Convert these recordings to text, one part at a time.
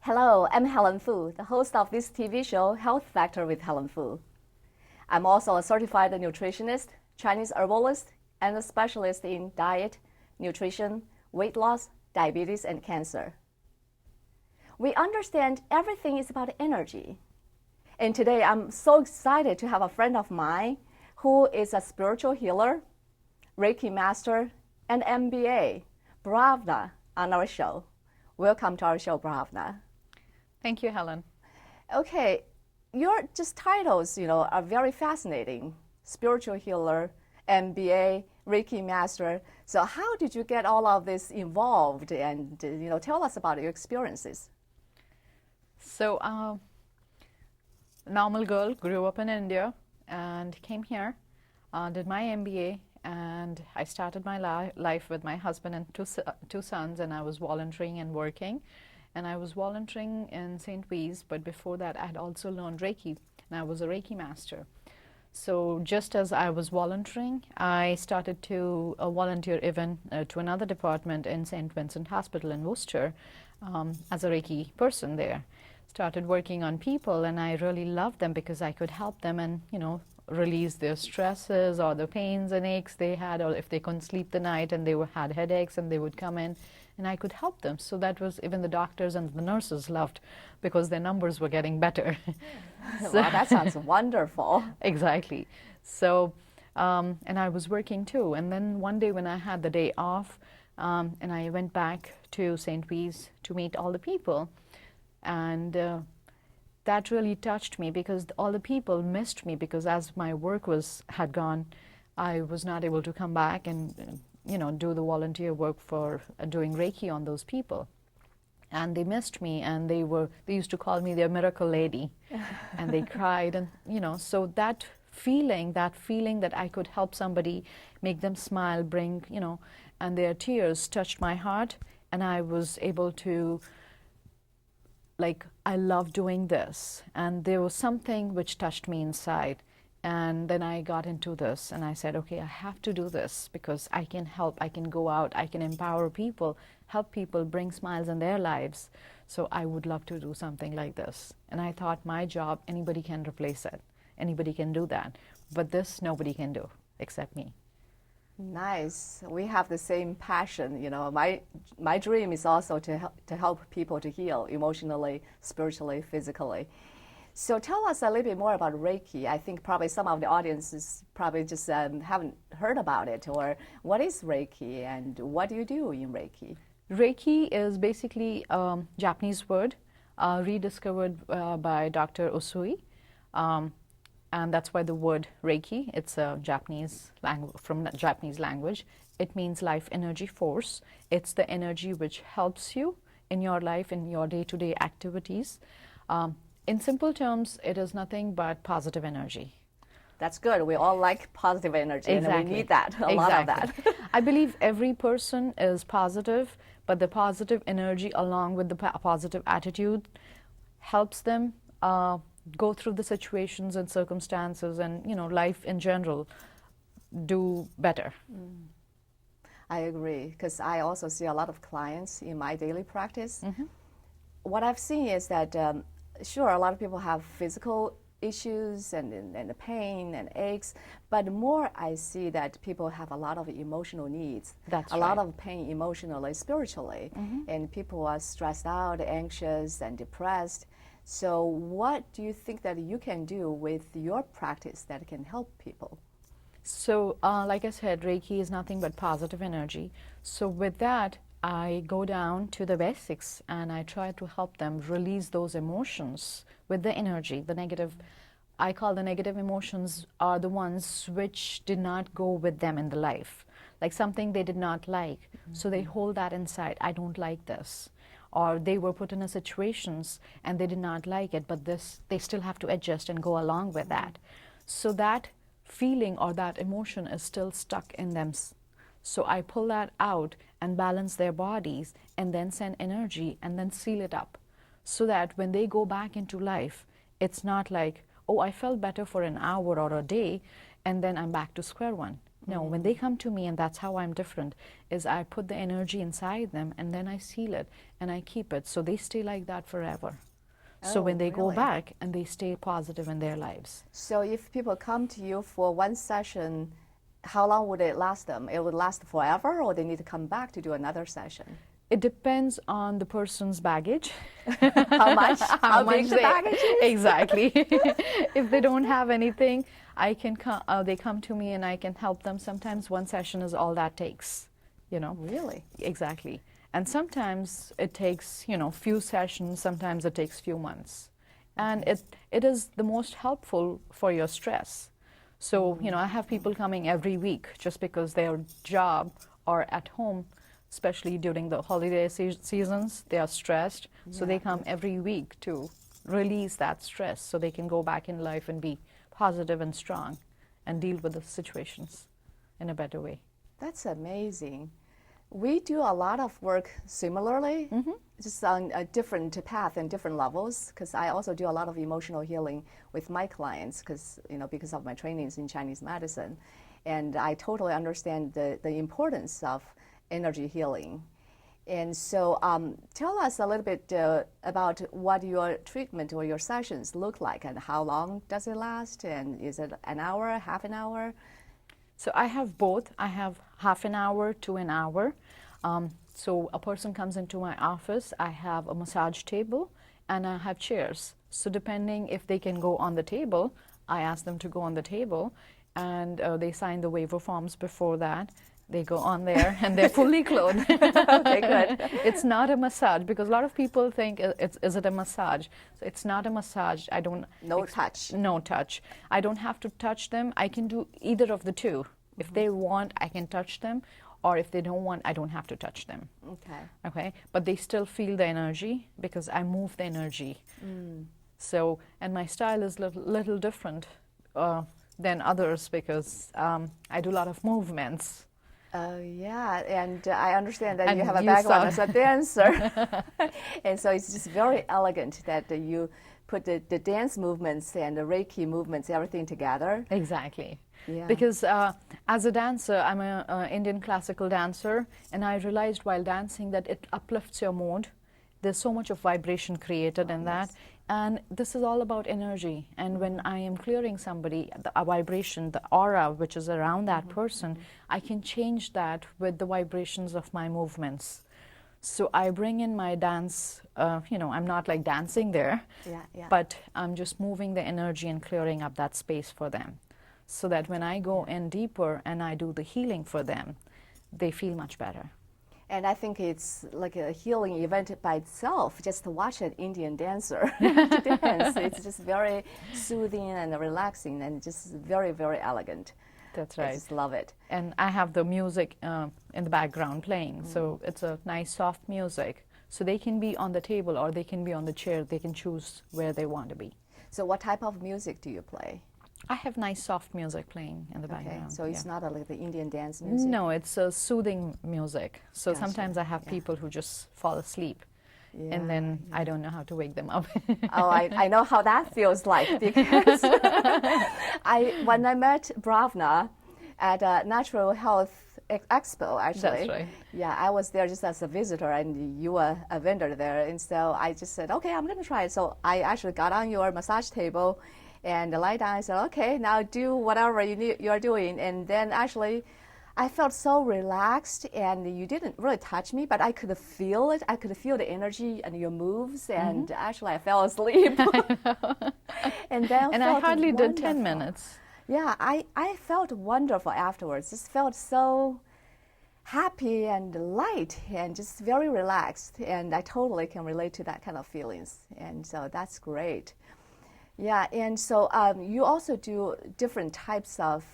Hello, I'm Helen Fu, the host of this TV show, Health Factor with Helen Fu. I'm also a certified nutritionist, Chinese herbalist, and a specialist in diet, nutrition, weight loss, diabetes, and cancer. We understand everything is about energy. And today I'm so excited to have a friend of mine who is a spiritual healer, Reiki master, and MBA, Bhavna, on our show. Welcome to our show, Bhavna. Thank you, Helen. Okay, your just titles, are very fascinating. Spiritual healer, MBA, Reiki master. So how did you get all of this involved? And tell us about your experiences. So, normal girl, grew up in India and came here, did my MBA, and I started my life with my husband and two sons, and I was volunteering and working. And I was volunteering in St. Louis, but before that I had also learned Reiki, and I was a Reiki master. So just as I was volunteering, I started to volunteer even to another department in St. Vincent Hospital in Worcester as a Reiki person there. Started working on people, and I really loved them because I could help them and, release their stresses or the pains and aches they had, or if they couldn't sleep the night and they had headaches, and they would come in and I could help them. So that was, even the doctors and the nurses loved, because their numbers were getting better. So, wow, that sounds wonderful. Exactly. So, and I was working too. And then one day when I had the day off, and I went back to St. Louis to meet all the people, and that really touched me, because all the people missed me, because as my work had gone, I was not able to come back and do the volunteer work for doing Reiki on those people. And they missed me, and they used to call me their miracle lady. And they cried, and so that feeling that I could help somebody, make them smile, bring, and their tears touched my heart, and I was able to, I love doing this. And there was something which touched me inside. And then I got into this, and I said, okay, I have to do this, because I can help, I can go out, I can empower people, help people, bring smiles in their lives. So I would love to do something like this. And I thought, my job, anybody can replace it. Anybody can do that. But this, nobody can do except me. Nice. We have the same passion. My dream is also to help people to heal emotionally, spiritually, physically. So tell us a little bit more about Reiki. I think probably some of the audiences probably just haven't heard about it. Or what is Reiki, and what do you do in Reiki? Reiki is basically a Japanese word rediscovered by Dr. Usui. And that's why the word Reiki, it's a Japanese from Japanese language. It means life energy force. It's the energy which helps you in your life, in your day-to-day activities. In simple terms, it is nothing but positive energy. That's good. We all like positive energy, Exactly. And we need that, a lot of that. I believe every person is positive, but the positive energy along with the positive attitude helps them go through the situations and circumstances and, life in general, do better. I agree, because I also see a lot of clients in my daily practice. Mm-hmm. What I've seen is that sure, a lot of people have physical issues and the pain and aches, but more I see that people have a lot of emotional needs. That's a right. lot of pain emotionally, spiritually, and people are stressed out, anxious, and depressed. So what do you think that you can do with your practice that can help people? So like I said, Reiki is nothing but positive energy. So with that, I go down to the basics, and I try to help them release those emotions with the energy, the negative. I call the negative emotions are the ones which did not go with them in the life, like something they did not like. So they hold that inside. I don't like this. Or they were put in a situations and they did not like it, but they still have to adjust and go along with that. So that feeling or that emotion is still stuck in them. So I pull that out and balance their bodies, and then send energy and then seal it up, so that when they go back into life, it's not like, oh, I felt better for an hour or a day and then I'm back to square one. No, when they come to me, and that's how I'm different, is I put the energy inside them and then I seal it and I keep it. So they stay like that forever. So Oh, when they go really? back and they stay positive in their lives. So if people come to you for one session, how long would it last them? It would last forever, or they need to come back to do another session? It depends on the person's baggage. How much? How big the baggage is? Exactly. If they don't have anything, I can they come to me and I can help them. Sometimes one session is all that takes, you know. Really? Exactly. And sometimes it takes, you know, few sessions, sometimes it takes few months. And it is the most helpful for your stress. So, you know, I have people coming every week just because their job or at home, especially during the holiday seasons, they are stressed. So they come every week to release that stress so they can go back in life and be positive and strong and deal with the situations in a better way. That's amazing. We do a lot of work similarly, just on a different path and different levels, because I also do a lot of emotional healing with my clients, because of my trainings in Chinese medicine. And I totally understand the importance of energy healing. And so tell us a little bit about what your treatment or your sessions look like, and how long does it last, and is it an hour, half an hour? So I have both. I have half an hour to an hour. So a person comes into my office, I have a massage table and I have chairs. So depending if they can go on the table, I ask them to go on the table, and they sign the waiver forms before that. They go on there and they're fully clothed. Okay, good. It's not a massage, because a lot of people think is it a massage? So it's not a massage. I don't touch. No touch. I don't have to touch them. I can do either of the two. If they want, I can touch them, or if they don't want, I don't have to touch them. Okay, but they still feel the energy because I move the energy. So, and my style is little different than others, because I do a lot of movements. Yeah, and I understand that And you have a you background saw- as a dancer. And so it's just very elegant that you put the dance movements and the Reiki movements, everything together. Exactly. Yeah. Because as a dancer, I'm an Indian classical dancer, and I realized while dancing that it uplifts your mood. There's so much of vibration created in that. And this is all about energy. And when I am clearing somebody, a vibration, the aura which is around that person, I can change that with the vibrations of my movements. So I bring in my dance, I'm not like dancing there, but I'm just moving the energy and clearing up that space for them, so that when I go in deeper and I do the healing for them, they feel much better. And I think it's like a healing event by itself, just to watch an Indian dancer dance. It's just very soothing and relaxing, and just very, very elegant. That's right. I just love it. And I have the music in the background playing, so it's a nice soft music. So they can be on the table or they can be on the chair. They can choose where they want to be. So what type of music do you play? I have nice soft music playing in the background. So it's not like the Indian dance music? No, it's a soothing music. So Gotcha. sometimes I have people who just fall asleep, and then I don't know how to wake them up. Oh, I know how that feels like, because when I met Bhavna at a Natural Health Expo, actually. That's right. Yeah, I was there just as a visitor, and you were a vendor there. And so I just said, okay, I'm going to try it. So I actually got on your massage table and lie down. I said, okay, now do whatever you're doing. And then actually, I felt so relaxed, and you didn't really touch me, but I could feel it. I could feel the energy and your moves, and actually I fell asleep. And then I hardly did wonderful. 10 minutes. Yeah, I felt wonderful afterwards. Just felt so happy and light and just very relaxed. And I totally can relate to that kind of feelings. And so that's great. Yeah, and so you also do different types of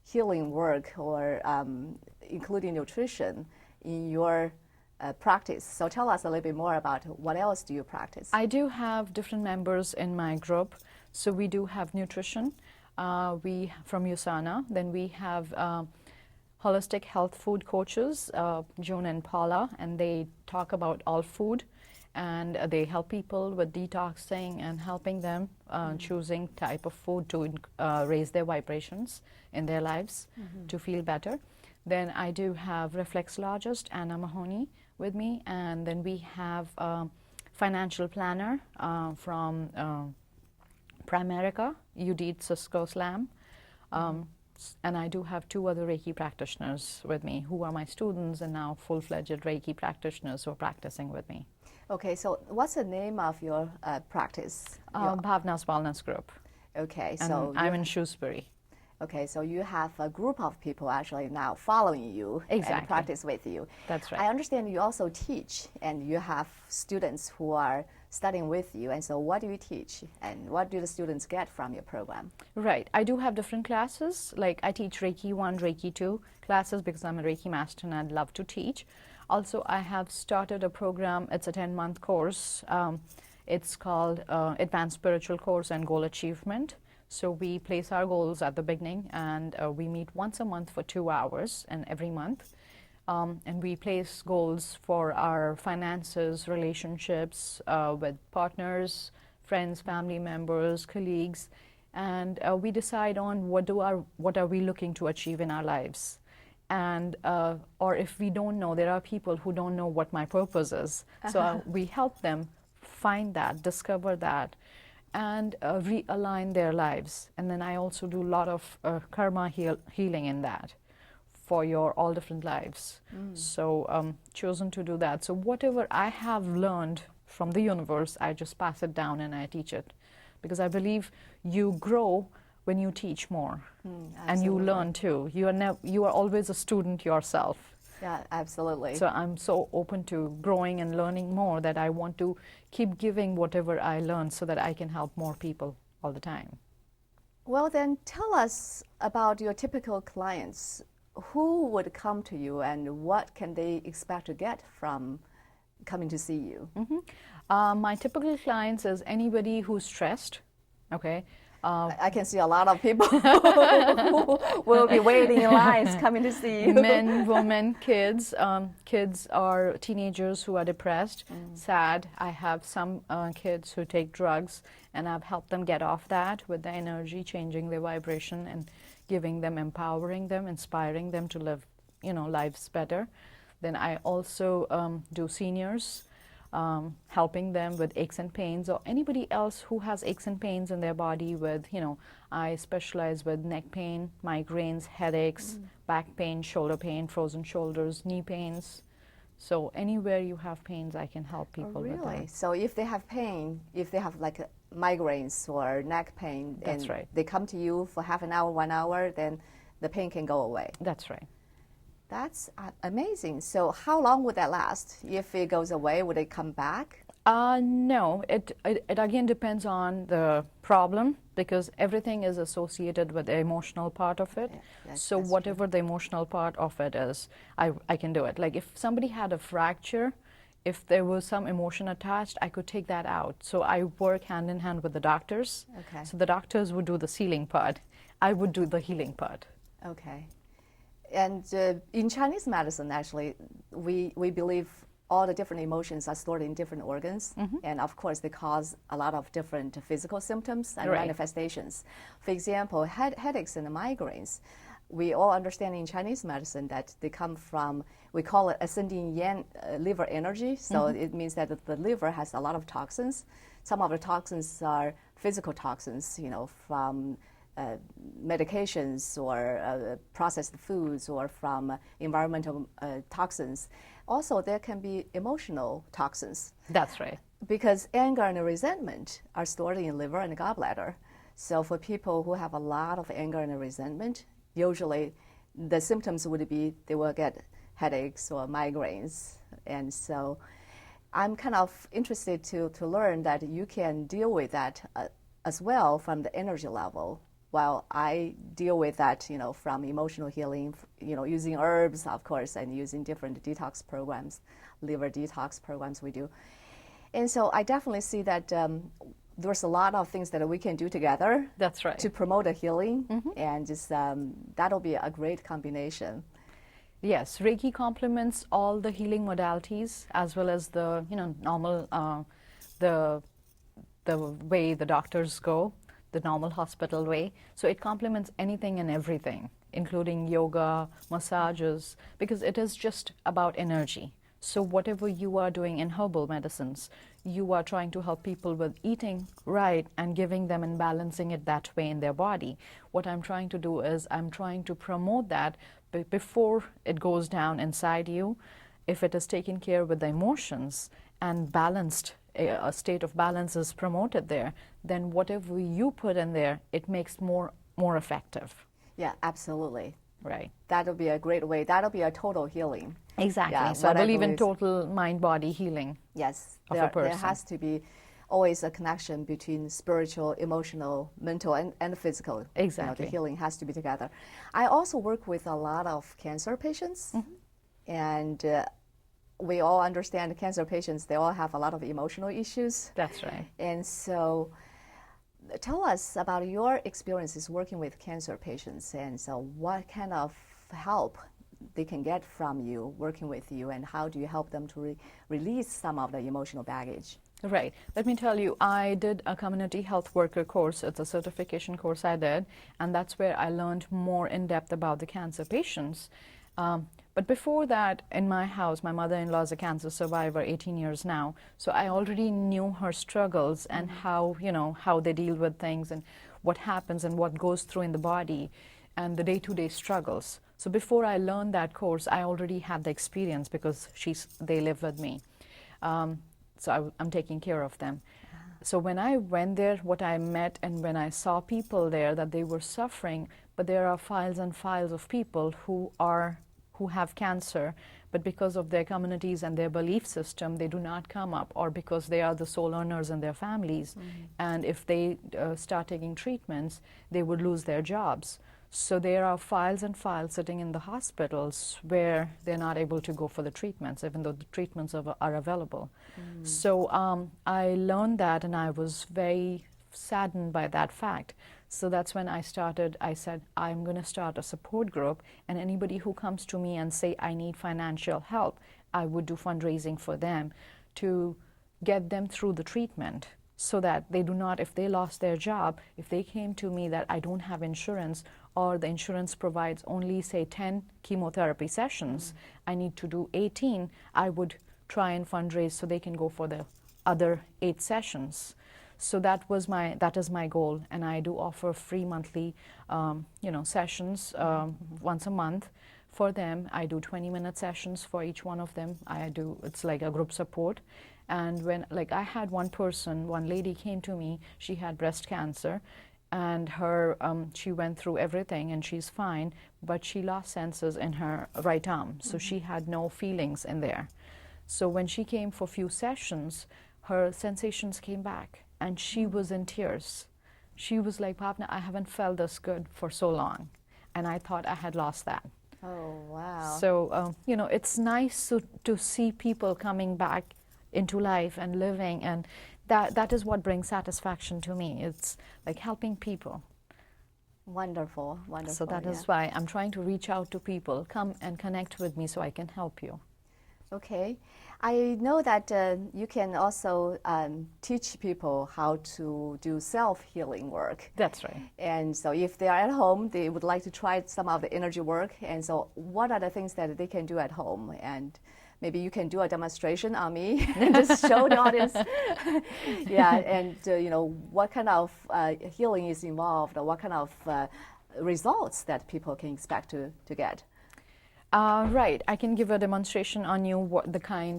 healing work, or including nutrition in your practice. So tell us a little bit more about what else do you practice? I do have different members in my group. So we do have nutrition, we from USANA. Then we have holistic health food coaches, June and Paula, and they talk about all food, and they help people with detoxing and helping them choosing type of food to raise their vibrations in their lives to feel better. Then I do have reflexologist Anna Mahoney with me, and then we have a financial planner from Primerica, Udit Cisco Slam. And I do have 2 other Reiki practitioners with me who are my students and now full-fledged Reiki practitioners who are practicing with me. Okay, so what's the name of your practice? Bhavna's Wellness Group. Okay, And so I'm in Shrewsbury. Okay, so you have a group of people actually now following you Exactly. and practice with you. That's right. I understand you also teach, and you have students who are studying with you. And so what do you teach, and what do the students get from your program? Right. I do have different classes. Like I teach Reiki 1, Reiki 2 classes because I'm a Reiki master and I'd love to teach. Also, I have started a program. It's a 10-month course. It's called Advanced Spiritual Course and Goal Achievement. So we place our goals at the beginning, and we meet once a month for 2 hours, and every month. And we place goals for our finances, relationships with partners, friends, family members, colleagues, and we decide on what are we looking to achieve in our lives. And or if we don't know, there are people who don't know what my purpose is. So we help them find that, discover that, and realign their lives. And then I also do a lot of karma healing in that for your all different lives. So chosen to do that. So whatever I have learned from the universe, I just pass it down and I teach it, because I believe you grow when you teach more, and you learn too. You are always a student yourself. Yeah, absolutely. So I'm so open to growing and learning more that I want to keep giving whatever I learn so that I can help more people all the time. Well, then tell us about your typical clients. Who would come to you, and what can they expect to get from coming to see you? My typical clients is anybody who's stressed, okay? I can see a lot of people who will be waiting in lines coming to see you. Men, women, kids. Kids are teenagers who are depressed, sad. I have some kids who take drugs, and I've helped them get off that with the energy, changing their vibration and giving them, empowering them, inspiring them to live, lives better. Then I also do seniors, helping them with aches and pains, or anybody else who has aches and pains in their body with, I specialize with neck pain, migraines, headaches, back pain, shoulder pain, frozen shoulders, knee pains. So anywhere you have pains, I can help people with Really? that. So if they have pain, if they have like migraines or neck pain, That's and right. they come to you for half an hour, 1 hour, then the pain can go away. That's right. That's amazing. So how long would that last? If it goes away, would it come back? No, it again depends on the problem, because everything is associated with the emotional part of it. Yeah, so that's whatever the emotional part of it is, I can do it. Like if somebody had a fracture, if there was some emotion attached, I could take that out. So I work hand in hand with the doctors. Okay. So the doctors would do the sealing part. I would do the healing part. Okay. And in Chinese medicine, actually, we believe all the different emotions are stored in different organs. And of course, they cause a lot of different physical symptoms and Right. manifestations. For example, headaches and migraines. We all understand in Chinese medicine that they come from, we call it ascending yang liver energy. So it means that the liver has a lot of toxins. Some of the toxins are physical toxins, from medications or processed foods, or from environmental toxins. Also, there can be emotional toxins, That's right. because anger and resentment are stored in liver and gallbladder. So for people who have a lot of anger and resentment, usually the symptoms would be they will get headaches or migraines. And so I'm kind of interested to learn that you can deal with that as well from the energy level, while I deal with that, from emotional healing, using herbs, of course, and using different detox programs, liver detox programs we do. And so I definitely see that there's a lot of things that we can do together. That's right. To promote a healing, and just that'll be a great combination. Yes, Reiki complements all the healing modalities as well as the normal the the way the doctors go, the normal hospital way. So it complements anything and everything, including yoga, massages, because it is just about energy. So whatever you are doing in herbal medicines, you are trying to help people with eating right and giving them and balancing it that way in their body. What I'm trying to do is I'm trying to promote that before it goes down inside you. If it is taken care with the emotions and balanced, a state of balance is promoted there, then whatever you put in there, it makes more effective. Yeah, absolutely. Right. That'll be a great way. That'll be a total healing. Exactly. Yeah, so I believe in is, total mind-body healing. yes, of a person. There has to be always a connection between spiritual, emotional, mental, and physical. Exactly. The healing has to be together. I also work with a lot of cancer patients, and we all understand cancer patients, they all have a lot of emotional issues. That's right. And so tell us about your experiences working with cancer patients, and so what kind of help they can get from you working with you, and how do you help them to release some of the emotional baggage? Right. Let me tell you, I did a community health worker course. It's a certification course I did, and that's where I learned more in depth about the cancer patients. But before that, in my house, my mother-in-law is a cancer survivor, 18 years now. So I already knew her struggles and how they deal with things and what happens and what goes through in the body and the day-to-day struggles. So before I learned that course, I already had the experience because they live with me. So I'm taking care of them. So when I went there, what I met and when I saw people there that they were suffering, but there are files and files of people who have cancer, but because of their communities and their belief system, they do not come up, or because they are the sole earners in their families. And if they start taking treatments, they would lose their jobs. So there are files and files sitting in the hospitals where they're not able to go for the treatments, even though the treatments are available. So I learned that, and I was very saddened by that fact. So that's when I said, I'm going to start a support group, and anybody who comes to me and say, I need financial help, I would do fundraising for them to get them through the treatment, so that they do not, if they lost their job, if they came to me that I don't have insurance, or the insurance provides only, say, 10 chemotherapy sessions, I need to do 18, I would try and fundraise so they can go for the other 8 sessions. So that is my goal, and I do offer free monthly, sessions once a month for them. I do 20-minute sessions for each one of them. It's like a group support. And when, like, I had one lady came to me, she had breast cancer, and she went through everything and she's fine, but she lost senses in her right arm, so she had no feelings in there. So when she came for few sessions, her sensations came back, and she was in tears. She was like, Bhavna, I haven't felt this good for so long, and I thought I had lost that. Oh, wow. So, it's nice to see people coming back into life and living, and that is what brings satisfaction to me. It's like helping people. Wonderful, wonderful. So that is why I'm trying to reach out to people. Come and connect with me so I can help you. Okay. I know that you can also teach people how to do self-healing work. That's right. And so if they are at home, they would like to try some of the energy work. And so what are the things that they can do at home? And maybe you can do a demonstration on me and just show the audience. Yeah, and what kind of healing is involved, or what kind of results that people can expect to get. Right. I can give a demonstration on you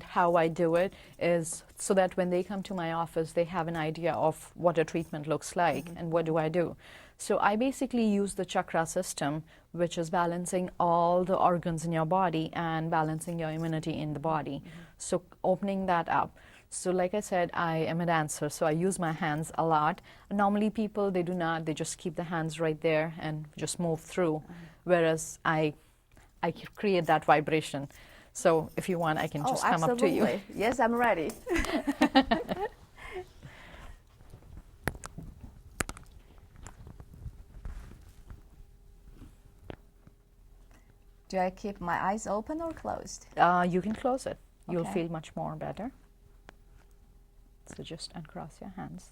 how I do it is so that when they come to my office, they have an idea of what a treatment looks like and what do I do. So I basically use the chakra system, which is balancing all the organs in your body and balancing your immunity in the body. So opening that up. So like I said, I am a dancer, so I use my hands a lot. Normally people, they do not, they just keep the hands right there and just move through, whereas I create that vibration. So if you want, I can just come up to you. Yes, I'm ready. Do I keep my eyes open or closed? You can close it. You'll Okay. feel much more better. So just uncross your hands.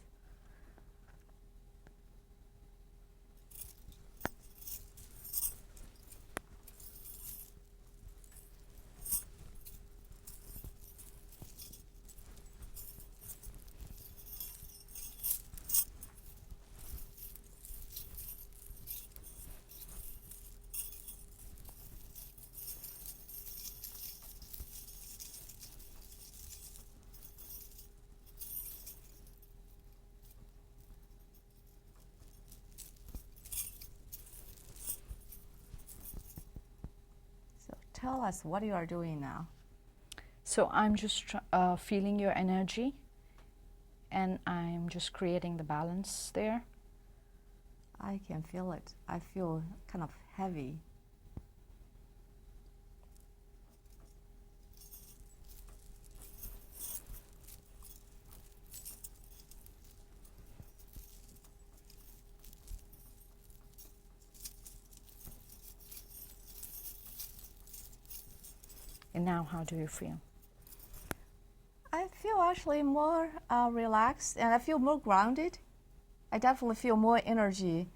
So tell us what you are doing now. So I'm just feeling your energy, and I'm just creating the balance there. I can feel it. I feel kind of heavy. And now, how do you feel? I feel actually more relaxed, and I feel more grounded. I definitely feel more energy,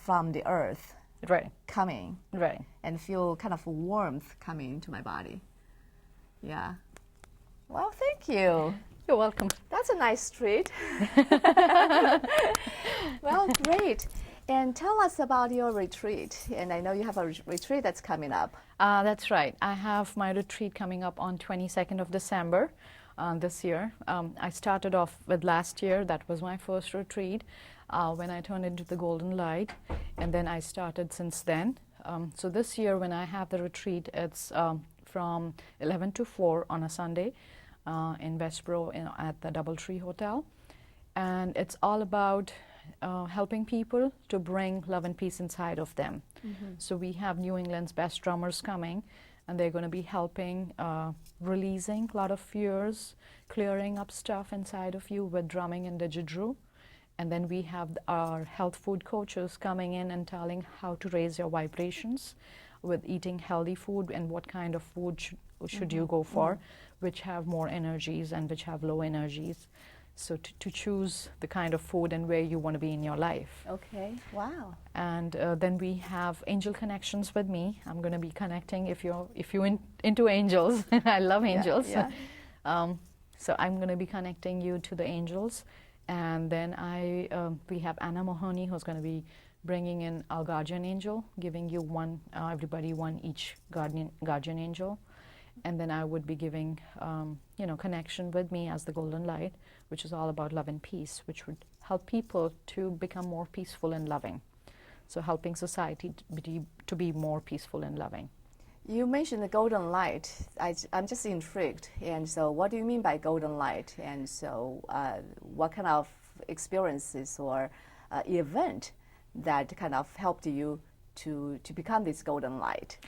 from the earth Right, coming, right. and feel kind of warmth coming into my body. Yeah. Well, thank you. You're welcome. That's a nice treat. Well, great. And tell us about your retreat. And I know you have a retreat that's coming up. That's right. I have my retreat coming up on 22nd of December this year. I started off with last year. That was my first retreat when I turned into the golden light. And then I started since then. So this year when I have the retreat, it's from 11 to 4 on a Sunday in Westboro at the Doubletree Hotel. And it's all about helping people to bring love and peace inside of them. So we have New England's best drummers coming, and they're going to be helping releasing a lot of fears, clearing up stuff inside of you with drumming and didgeridoo. And then we have our health food coaches coming in and telling how to raise your vibrations with eating healthy food and what kind of food should you go for, which have more energies and which have low energies. So to choose the kind of food and where you want to be in your life. Okay. Wow. And then we have angel connections with me. I'm going to be connecting if you're into angels. I love angels. Yeah. So I'm going to be connecting you to the angels. And then we have Anna Mahoney, who's going to be bringing in our guardian angel, giving you everybody one each guardian angel. And then I would be giving, connection with me as the golden light, which is all about love and peace, which would help people to become more peaceful and loving. So helping society to be more peaceful and loving. You mentioned the golden light. I'm just intrigued. And so what do you mean by golden light? And so what kind of experiences or event that kind of helped you to become this golden light?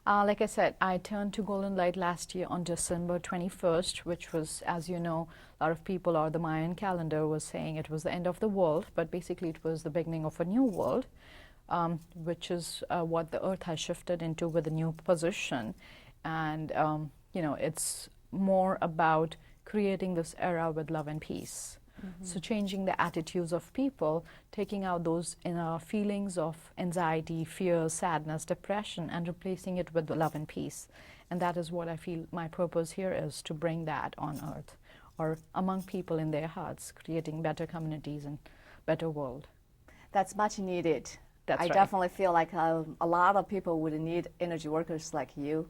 Like I said, I turned to golden light last year on December 21st, which was, as you know, a lot of people, or the Mayan calendar was saying it was the end of the world, but basically it was the beginning of a new world, which is what the earth has shifted into with a new position. And, it's more about creating this era with love and peace. So changing the attitudes of people, taking out those feelings of anxiety, fear, sadness, depression, and replacing it with love and peace. And that is what I feel my purpose here is, to bring that on earth or among people in their hearts, creating better communities and better world. That's much needed. That's I right. definitely feel like a lot of people would need energy workers like you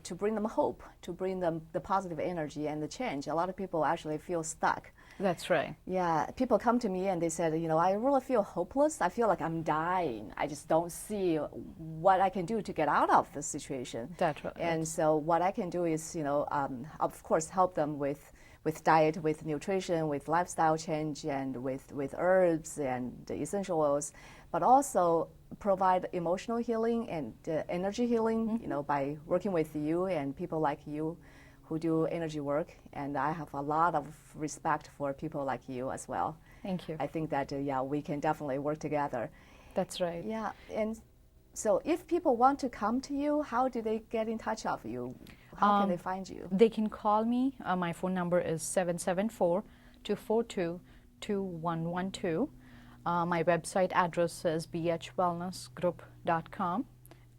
to bring them hope, to bring them the positive energy and the change. A lot of people actually feel stuck. That's right. Yeah, people come to me and they said, I really feel hopeless. I feel like I'm dying. I just don't see what I can do to get out of the situation. That's right. And so what I can do is, of course, help them with diet, with nutrition, with lifestyle change, and with herbs and the essential oils, but also provide emotional healing and energy healing, by working with you and people like you who do energy work. And I have a lot of respect for people like you as well. Thank you. I think that, we can definitely work together. That's right. Yeah, and So if people want to come to you, how do they get in touch with you? How can they find you? They can call me. My phone number is 774-242-2112. My website address is bhwellnessgroup.com,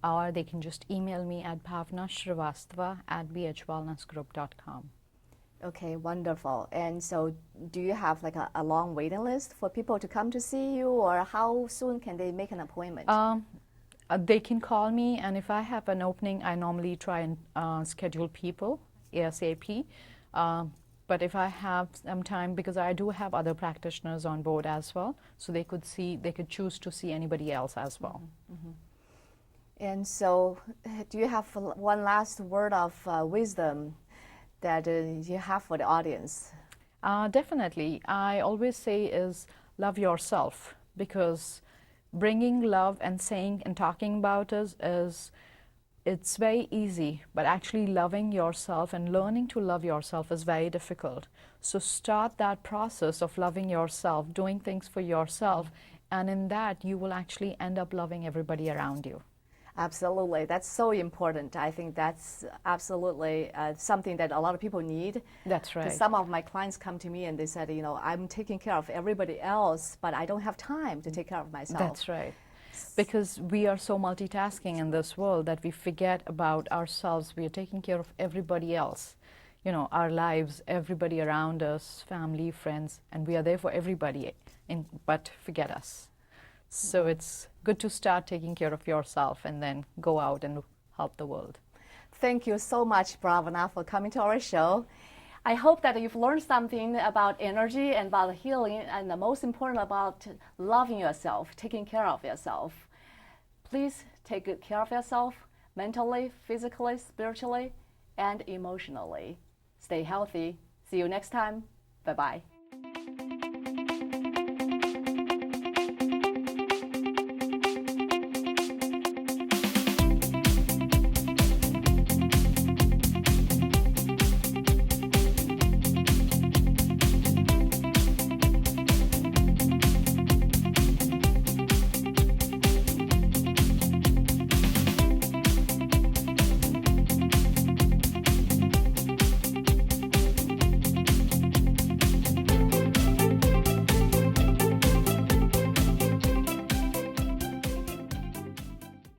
or they can just email me at Bhavna Srivastava at bhwellnessgroup.com. Okay, wonderful. And so do you have like a long waiting list for people to come to see you, or how soon can they make an appointment? They can call me, and if I have an opening, I normally try and schedule people ASAP. But if I have some time, because I do have other practitioners on board as well, so they could choose to see anybody else as well. Mm-hmm. And so do you have one last word of wisdom that you have for the audience? Definitely. I always say is love yourself, because bringing love and saying and talking about us it's very easy, but actually loving yourself and learning to love yourself is very difficult. So start that process of loving yourself, doing things for yourself, and in that you will actually end up loving everybody around you. Absolutely. That's so important. I think that's absolutely something that a lot of people need. That's right. Because some of my clients come to me and they said, you know, I'm taking care of everybody else, but I don't have time to take care of myself. That's right. Because we are so multitasking in this world that we forget about ourselves. We are taking care of everybody else. You know, our lives, everybody around us, family, friends, and we are there for everybody, but forget us. So it's good to start taking care of yourself and then go out and help the world. Thank you so much, Bhavna, for coming to our show. I hope that you've learned something about energy and about healing, and the most important about loving yourself, taking care of yourself. Please take good care of yourself mentally, physically, spiritually, and emotionally. Stay healthy. See you next time. Bye-bye.